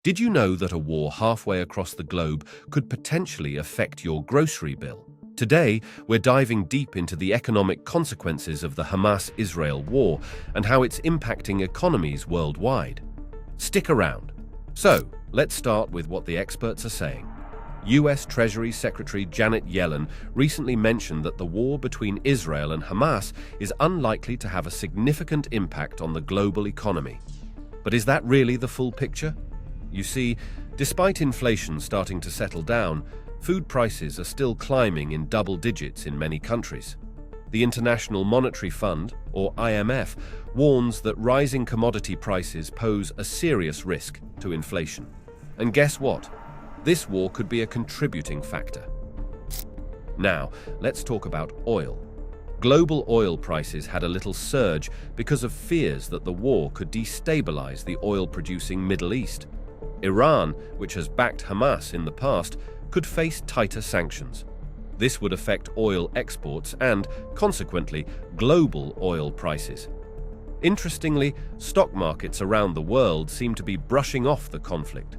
Did you know that a war halfway across the globe could potentially affect your grocery bill? Today, we're diving deep into the economic consequences of the Hamas-Israel war and how it's impacting economies worldwide. Stick around. So, let's start with what the experts are saying. US Treasury Secretary Janet Yellen recently mentioned that the war between Israel and Hamas is unlikely to have a significant impact on the global economy. But is that really the full picture? You see, despite inflation starting to settle down, food prices are still climbing in double digits in many countries. The International Monetary Fund, or IMF, warns that rising commodity prices pose a serious risk to inflation. And guess what? This war could be a contributing factor. Now, let's talk about oil. Global oil prices had a little surge because of fears that the war could destabilize the oil-producing Middle East. Iran, which has backed Hamas in the past, could face tighter sanctions. This would affect oil exports and, consequently, global oil prices. Interestingly, stock markets around the world seem to be brushing off the conflict.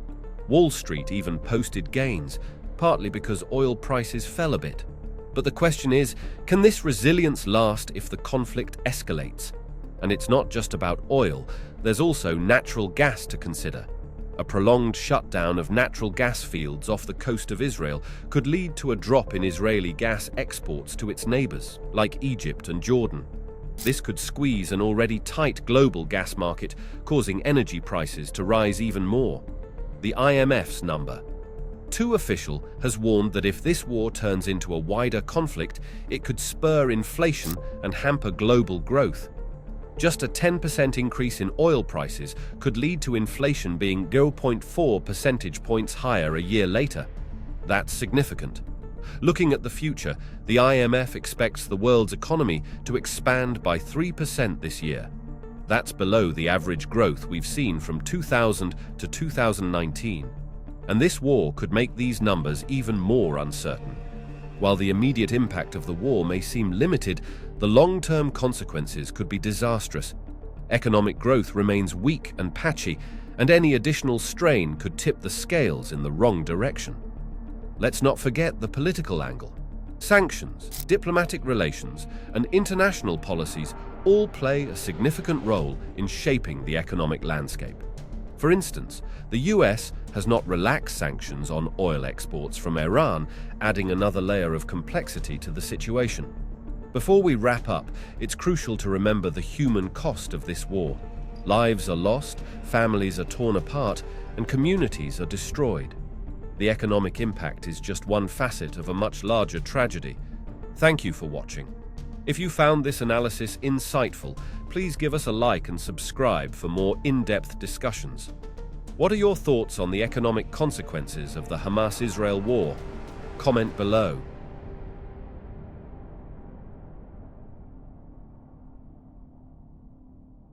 Wall Street even posted gains, partly because oil prices fell a bit. But the question is, can this resilience last if the conflict escalates? And it's not just about oil, there's also natural gas to consider. A prolonged shutdown of natural gas fields off the coast of Israel could lead to a drop in Israeli gas exports to its neighbors, like Egypt and Jordan. This could squeeze an already tight global gas market, causing energy prices to rise even more. The IMF's number 2 official has warned that if this war turns into a wider conflict, it could spur inflation and hamper global growth. Just a 10% increase in oil prices could lead to inflation being 0.4 percentage points higher a year later. That's significant. Looking at the future, the IMF expects the world's economy to expand by 3% this year. That's below the average growth we've seen from 2000 to 2019. And this war could make these numbers even more uncertain. While the immediate impact of the war may seem limited, the long-term consequences could be disastrous. Economic growth remains weak and patchy, and any additional strain could tip the scales in the wrong direction. Let's not forget the political angle. Sanctions, diplomatic relations, and international policies all play a significant role in shaping the economic landscape. For instance, the US has not relaxed sanctions on oil exports from Iran, adding another layer of complexity to the situation. Before we wrap up, it's crucial to remember the human cost of this war. Lives are lost, families are torn apart, and communities are destroyed. The economic impact is just one facet of a much larger tragedy. Thank you for watching. If you found this analysis insightful, please give us a like and subscribe for more in-depth discussions. What are your thoughts on the economic consequences of the Hamas-Israel war? Comment below.